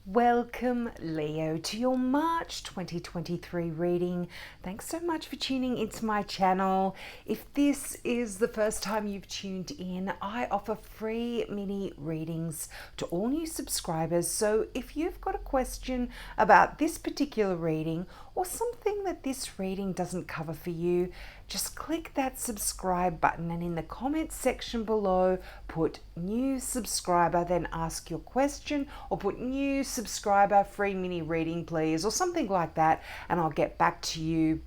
Welcome, Leo, to your March 2023 reading. Thanks so much for tuning into my channel. If this is the first time you've tuned in, I offer free mini readings to all new subscribers. So if you've got a question about this particular reading or something that this reading doesn't cover for you, just click that subscribe button and in the comments section below, put new subscriber, then ask your question, or put new subscriber, free mini reading please, or something like that, and I'll get back to you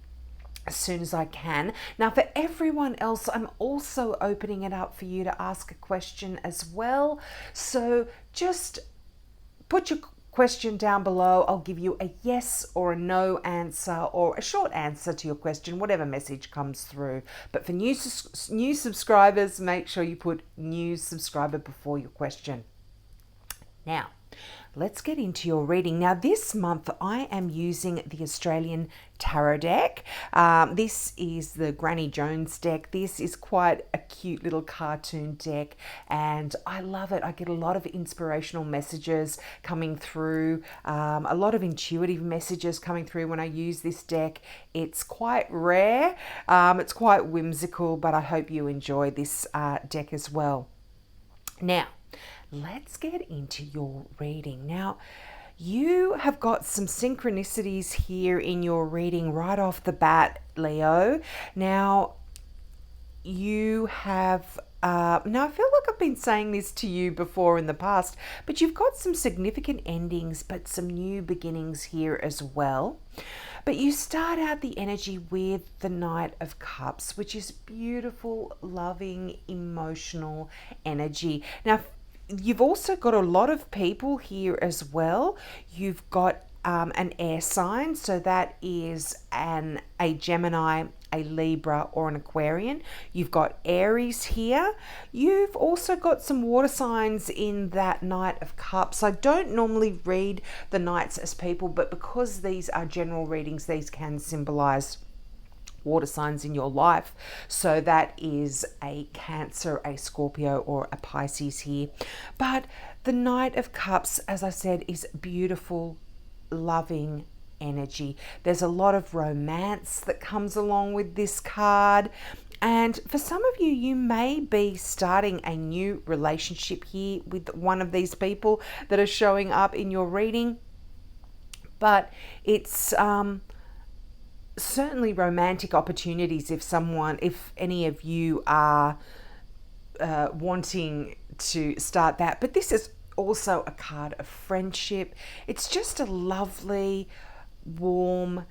as soon as I can. Now, for everyone else, I'm also opening it up for you to ask a question as well. So just put your question down below. I'll give you a yes or a no answer or a short answer to your question, whatever message comes through. But for new subscribers, make sure you put new subscriber before your question. Now, let's get into your reading. Now, this month I am using the Australian Tarot deck. This is the Granny Jones deck. This is quite a cute little cartoon deck and I love it. I get a lot of inspirational messages coming through, a lot of intuitive messages coming through when I use this deck. It's quite rare, it's quite whimsical, but I hope you enjoy this deck as well. Now, let's get into your reading. Now, you have got some synchronicities here in your reading right off the bat, Leo. Now, you have, now I feel like I've been saying this to you before in the past, but you've got some significant endings, but some new beginnings here as well. But you start out the energy with the Knight of Cups, which is beautiful, loving, emotional energy. Now, you've also got a lot of people here as well. You've got an air sign, so that is a Gemini, a Libra, or an Aquarian. You've got Aries here. You've also got some water signs in that Knight of Cups. I don't normally read the Knights as people, but because these are general readings, these can symbolize water signs in your life. So that is a Cancer, a Scorpio, or a Pisces here. But the Knight of Cups, as I said, is beautiful, loving energy. There's a lot of romance that comes along with this card. And for some of you, you may be starting a new relationship here with one of these people that are showing up in your reading. But it's certainly romantic opportunities if any of you are wanting to start that. But this is also a card of friendship. It's just a lovely, warm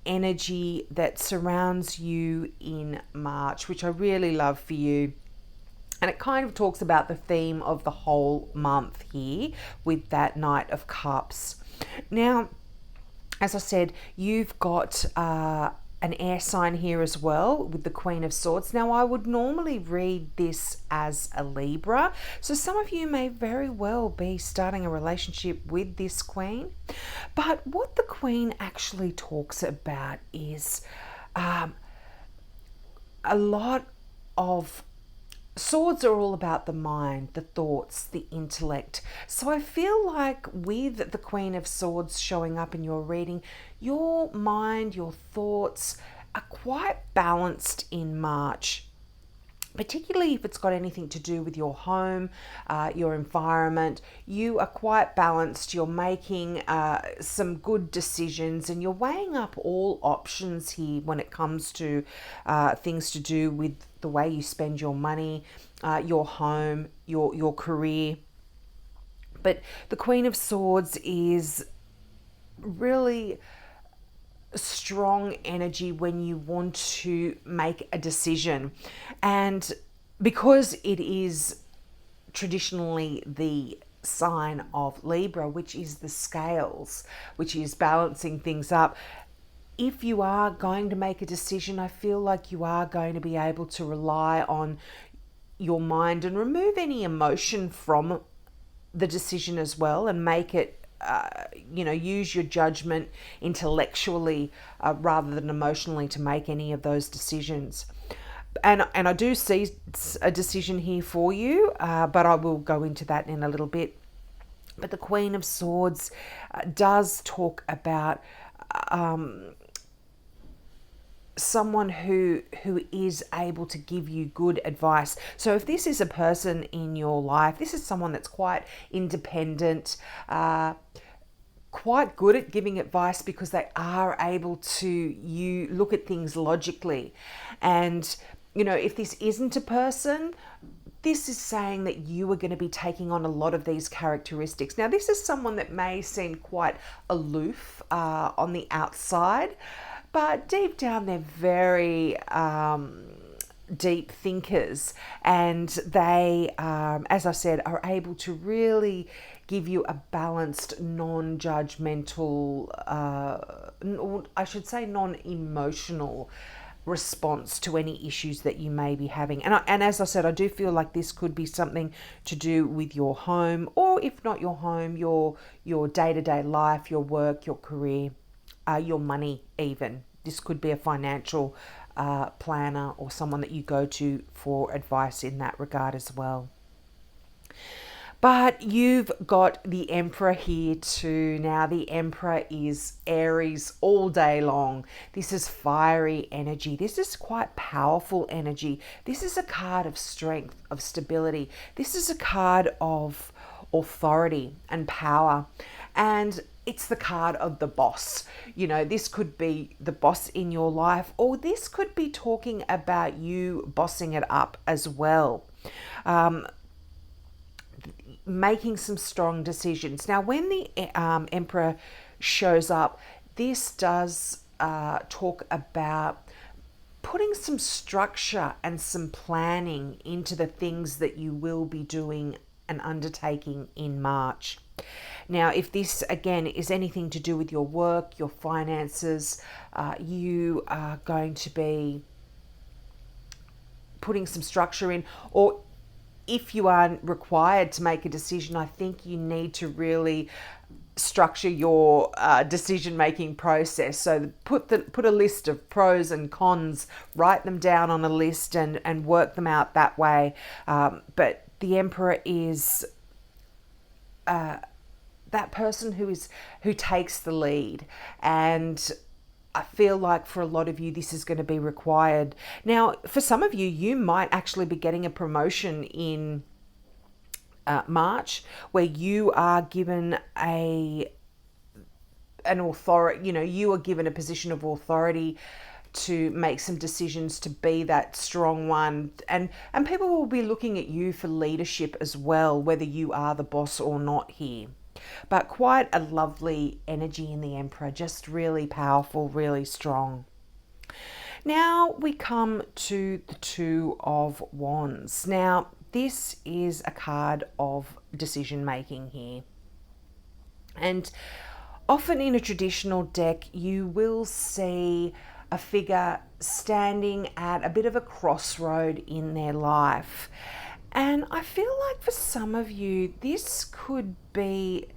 energy that surrounds you in March, which I really love for you. And it kind of talks about the theme of the whole month here with that Knight of Cups. Now, as I said, you've got an air sign here as well with the Queen of Swords. Now, I would normally read this as a Libra, so some of you may very well be starting a relationship with this Queen. But what the Queen actually talks about is a lot of swords are all about the mind, the thoughts, the intellect. So I feel like with the Queen of Swords showing up in your reading, your mind, your thoughts are quite balanced in March, particularly if it's got anything to do with your home, your environment. You are quite balanced. You're making some good decisions and you're weighing up all options here when it comes to things to do with the way you spend your money, your home, your career. But the Queen of Swords is really strong energy when you want to make a decision, and because it is traditionally the sign of Libra, which is the scales, which is balancing things up, if you are going to make a decision, I feel like you are going to be able to rely on your mind and remove any emotion from the decision as well, and make it use your judgment intellectually rather than emotionally to make any of those decisions. And I do see a decision here for you, but I will go into that in a little bit. But the Queen of Swords does talk about someone who is able to give you good advice. So if this is a person in your life, this is someone that's quite independent, quite good at giving advice because they are able to you look at things logically. And if this isn't a person, this is saying that you are going to be taking on a lot of these characteristics. Now, this is someone that may seem quite aloof on the outside, but deep down they're very deep thinkers, and they, as I said, are able to really give you a balanced, non-judgmental, I should say non-emotional response to any issues that you may be having. And as I said, I do feel like this could be something to do with your home, or if not your home, your day-to-day life, your work, your career, your money even. This could be a financial planner or someone that you go to for advice in that regard as well. But you've got the Emperor here too. Now, the Emperor is Aries all day long. This is fiery energy. This is quite powerful energy. This is a card of strength, of stability. This is a card of authority and power. And it's the card of the boss. This could be the boss in your life, or this could be talking about you bossing it up as well. Making some strong decisions. Now, when the Emperor shows up, this does talk about putting some structure and some planning into the things that you will be doing and undertaking in March. Now, if this again is anything to do with your work, your finances, you are going to be putting some structure in, or if you are required to make a decision, I think you need to really structure your decision-making process. So put a list of pros and cons, write them down on a list and work them out that way. But the Emperor is that person who takes the lead, and I feel like for a lot of you this is going to be required. Now, for some of you, you might actually be getting a promotion in March, where you are given an authority. You are given a position of authority to make some decisions, to be that strong one, and people will be looking at you for leadership as well, whether you are the boss or not here. But quite a lovely energy in the Emperor, just really powerful, really strong. Now we come to the Two of Wands. Now, this is a card of decision making here. And often in a traditional deck, you will see a figure standing at a bit of a crossroad in their life. And I feel like for some of you, this could be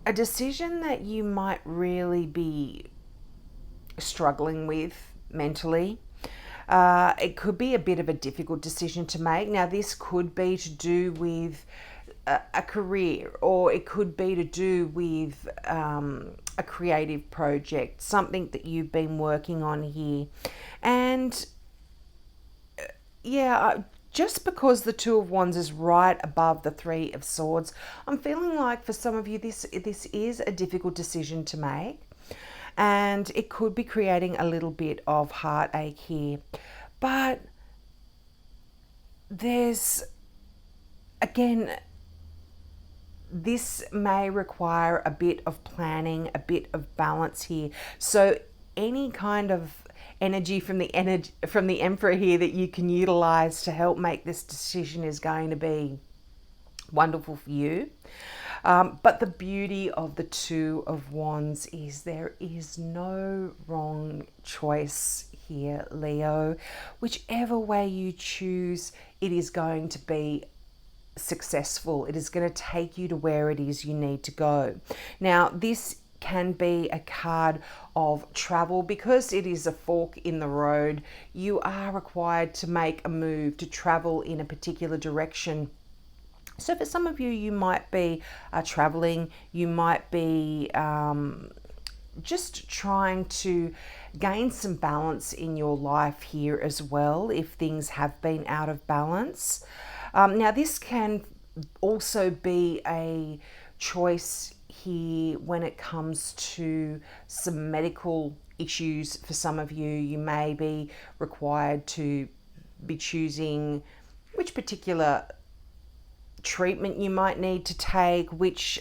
a decision that you might really be struggling with mentally. It could be a bit of a difficult decision to make. Now, this could be to do with a career, or it could be to do with a creative project, something that you've been working on here. And just because the Two of Wands is right above the Three of Swords, I'm feeling like for some of you this is a difficult decision to make, and it could be creating a little bit of heartache here. But there's, again, this may require a bit of planning, a bit of balance here. So any kind of energy from the Emperor here that you can utilize to help make this decision is going to be wonderful for you. But the beauty of the Two of Wands is there is no wrong choice here, Leo. Whichever way you choose, it is going to be successful. It is going to take you to where it is you need to go. Now, this can be a card of travel. Because it is a fork in the road, you are required to make a move, to travel in a particular direction So for some of you, you might be traveling, you might be just trying to gain some balance in your life here as well if things have been out of balance. Now, this can also be a choice here when it comes to some medical issues. For some of you, you may be required to be choosing which particular treatment you might need to take, which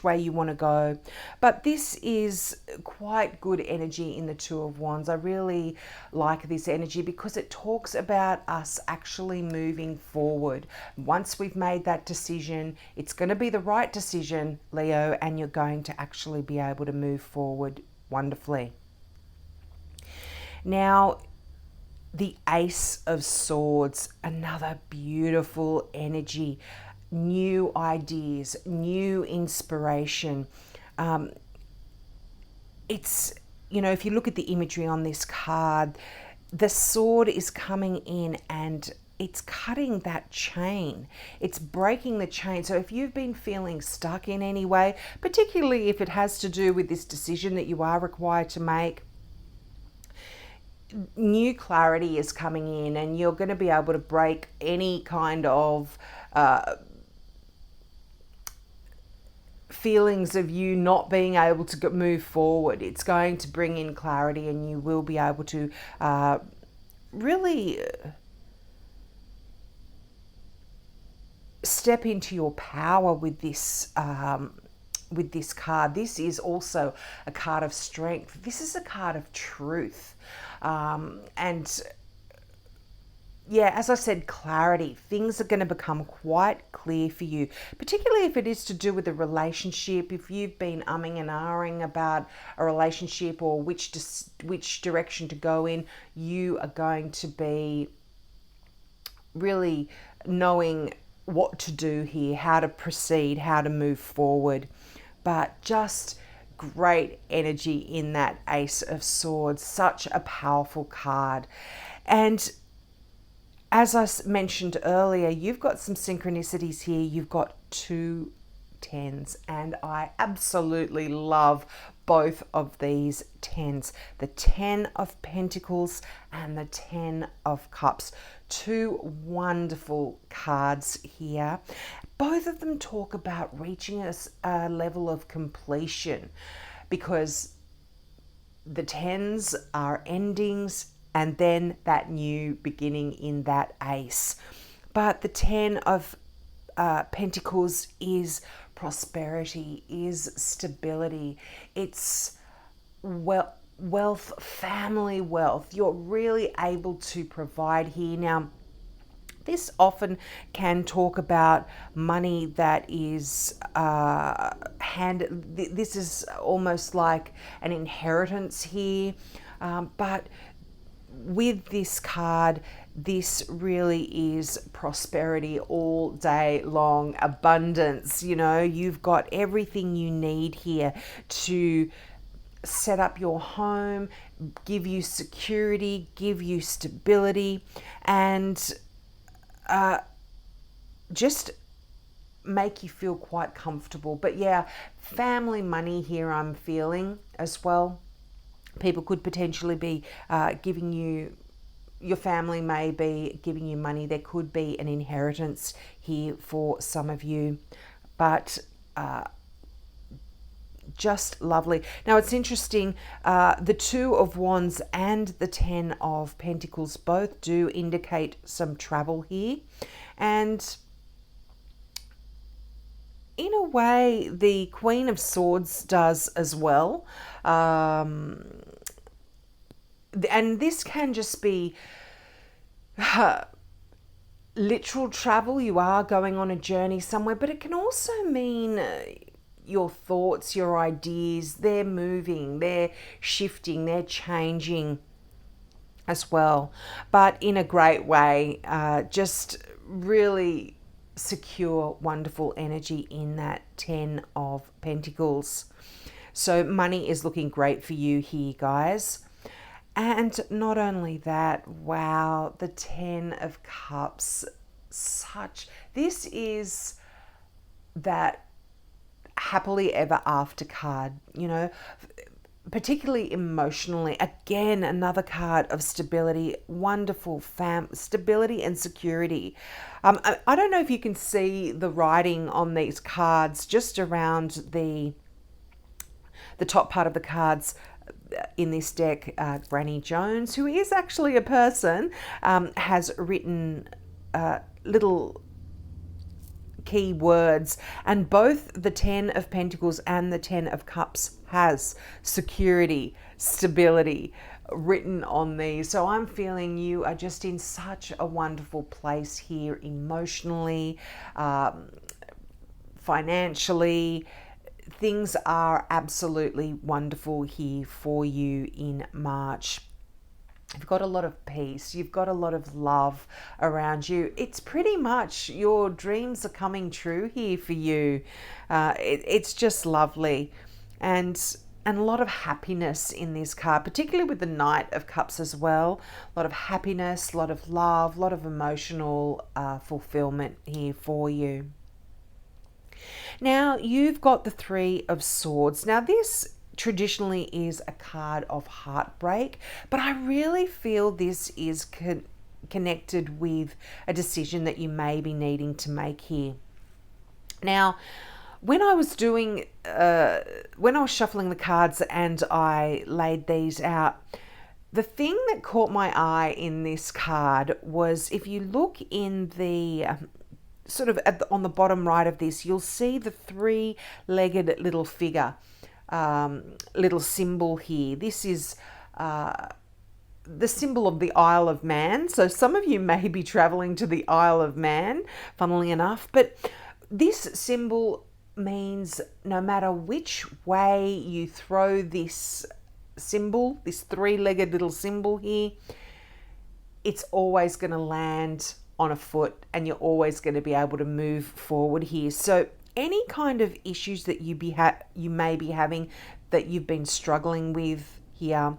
way you want to go. But this is quite good energy in the Two of Wands. I really like this energy because it talks about us actually moving forward. Once we've made that decision, it's going to be the right decision, Leo, and you're going to actually be able to move forward wonderfully. Now, the Ace of Swords, another beautiful energy, new ideas, new inspiration. It's, if you look at the imagery on this card, the sword is coming in and it's cutting that chain. It's breaking the chain. So if you've been feeling stuck in any way, particularly if it has to do with this decision that you are required to make, new clarity is coming in and you're going to be able to break any kind of feelings of you not being able to move forward. It's going to bring in clarity and you will be able to really step into your power with this card. This is also a card of strength. This is a card of truth. And yeah, as I said, clarity. Things are going to become quite clear for you, particularly if it is to do with a relationship. If you've been umming and ahhing about a relationship or which direction to go in, you are going to be really knowing what to do here, how to proceed, how to move forward. But just great energy in that Ace of Swords, such a powerful card. And as I mentioned earlier, you've got some synchronicities here. You've got 2 tens, and I absolutely love both of these tens. The 10 of Pentacles and the 10 of Cups. 2 wonderful cards here. Both of them talk about reaching a level of completion, because the tens are endings and then that new beginning in that ace. But the 10 of Pentacles is prosperity, is stability. It's wealth, family wealth. You're really able to provide here. Now, this often can talk about money that is this is almost like an inheritance here, but with this card, this really is prosperity all day long, abundance. You've got everything you need here to set up your home, give you security, give you stability, and just make you feel quite comfortable. But yeah, family money here I'm feeling as well. People could potentially be giving you, your family may be giving you money. There could be an inheritance here for some of you, but just lovely. Now it's interesting, the 2 of Wands and the 10 of Pentacles both do indicate some travel here, and in a way the Queen of Swords does as well. And this can just be literal travel. You are going on a journey somewhere, but it can also mean your thoughts, your ideas, they're moving, they're shifting, they're changing as well, but in a great way. Just really secure, wonderful energy in that 10 of Pentacles. So money is looking great for you here, guys. And not only that, wow, the 10 of Cups, such This is that happily ever after card, you know, particularly emotionally. Again, another card of stability, wonderful stability and security. I don't know if you can see the writing on these cards just around the top part of the cards in this deck. Granny Jones, who is actually a person, has written little key words, and both the 10 of Pentacles and the 10 of Cups has security, stability written on these. So I'm feeling you are just in such a wonderful place here emotionally, financially. Things are absolutely wonderful here for you in March. You've got a lot of peace. You've got a lot of love around you. It's pretty much your dreams are coming true here for you. It's just lovely. And a lot of happiness in this card, particularly with the Knight of Cups as well. A lot of happiness, a lot of love, a lot of emotional fulfillment here for you. Now, you've got the Three of Swords. Now, this traditionally is a card of heartbreak, but I really feel this is connected with a decision that you may be needing to make here. Now, when I was doing, when I was shuffling the cards and I laid these out, the thing that caught my eye in this card was, if you look in the sort of on the bottom right of this, you'll see the three-legged little figure. Little symbol here. This is the symbol of the Isle of Man. So some of you may be traveling to the Isle of Man, funnily enough, but this symbol means no matter which way you throw this symbol, this three-legged little symbol here, it's always going to land on a foot and you're always going to be able to move forward here. So any kind of issues that you may be having, that you've been struggling with here,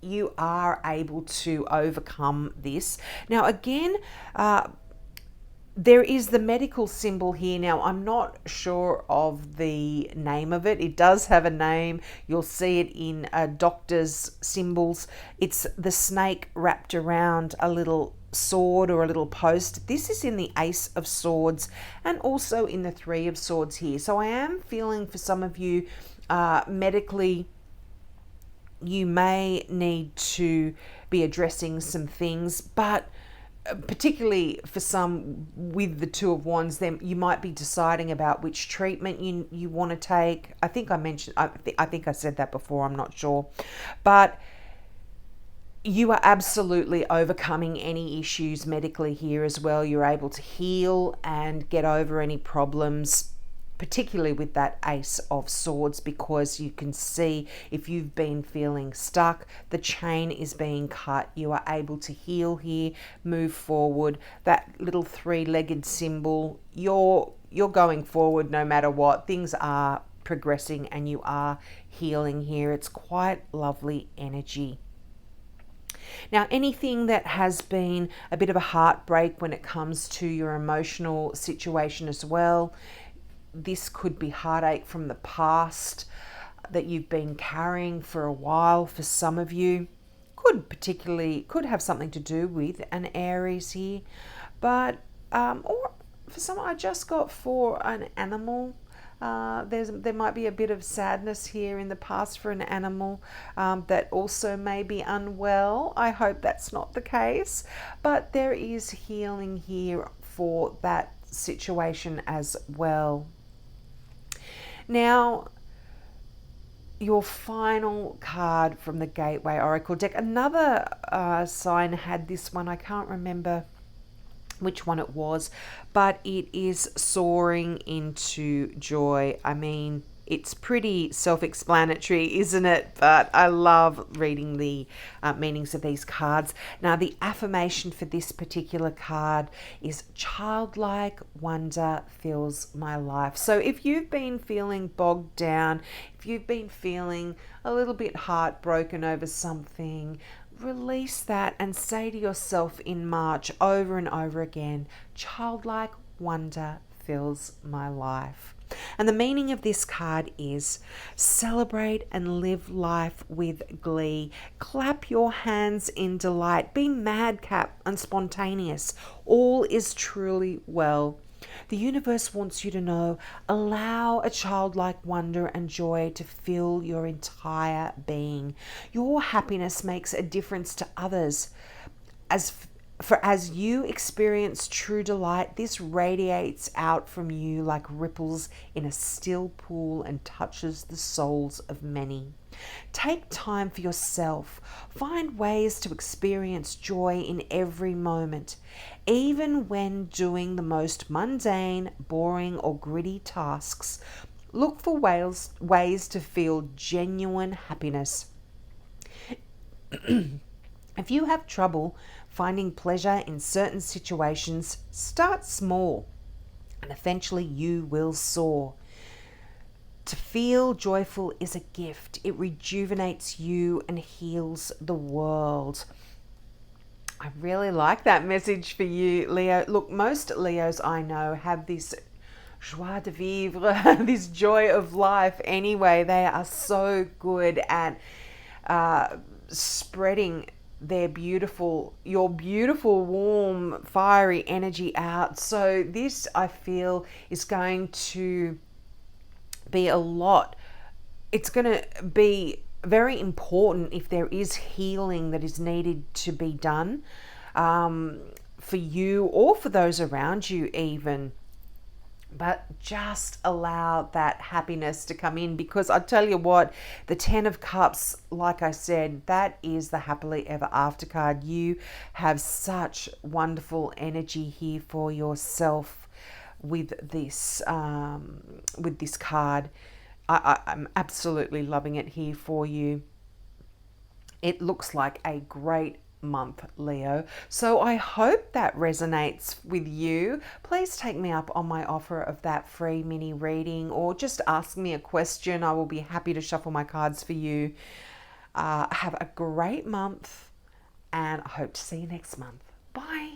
you are able to overcome this. Now, again, there is the medical symbol here. Now, I'm not sure of the name of it. It does have a name. You'll see it in doctor's symbols. It's the snake wrapped around a little sword or a little post. This is in the Ace of Swords and also in the Three of Swords here. So I am feeling for some of you, medically, you may need to be addressing some things, but particularly for some with the Two of Wands, then you might be deciding about which treatment you want to take. I think I mentioned, I think I said that before, I'm not sure. But you are absolutely overcoming any issues medically here as well. You're able to heal and get over any problems, particularly with that Ace of Swords, because you can see if you've been feeling stuck, the chain is being cut. You are able to heal here, move forward. That little three-legged symbol, you're going forward no matter what. Things are progressing and you are healing here. It's quite lovely energy. Now, anything that has been a bit of a heartbreak when it comes to your emotional situation as well, this could be heartache from the past that you've been carrying for a while. For some of you, could have something to do with an Aries here, but or for some, I just got for an animal. There might be a bit of sadness here in the past for an animal that also may be unwell. I hope that's not the case, but there is healing here for that situation as well. Now, your final card from the Gateway Oracle deck. Another sign had this one. I can't remember which one it was, but it is soaring into joy. I mean, it's pretty self-explanatory, isn't it? But I love reading the meanings of these cards. Now, the affirmation for this particular card is childlike wonder fills my life. So if you've been feeling bogged down, if you've been feeling a little bit heartbroken over something, release that and say to yourself in March over and over again, childlike wonder fills my life. And the meaning of this card is celebrate and live life with glee. Clap your hands in delight. Be madcap and spontaneous. All is truly well. The universe wants you to know, allow a childlike wonder and joy to fill your entire being. Your happiness makes a difference to others. As you experience true delight, this radiates out from you like ripples in a still pool and touches the souls of many. Take time for yourself. Find ways to experience joy in every moment. Even when doing the most mundane, boring, or gritty tasks, look for ways to feel genuine happiness. If you have trouble finding pleasure in certain situations, start small and eventually you will soar. To feel joyful is a gift. It rejuvenates you and heals the world. I really like that message for you, Leo. Look, most Leos I know have this joie de vivre, this joy of life anyway. They are so good at spreading your beautiful, warm, fiery energy out. So this, I feel, is going to be it's going to be very important if there is healing that is needed to be done for you or for those around you even. But just allow that happiness to come in, because I tell you what, the 10 of Cups, like I said, that is the happily ever after card. You have such wonderful energy here for yourself with this card. I'm absolutely loving it here for you. It looks like a great month, Leo. So I hope that resonates with you. Please take me up on my offer of that free mini reading, or just ask me a question. I will be happy to shuffle my cards for you. Have a great month, and I hope to see you next month. Bye.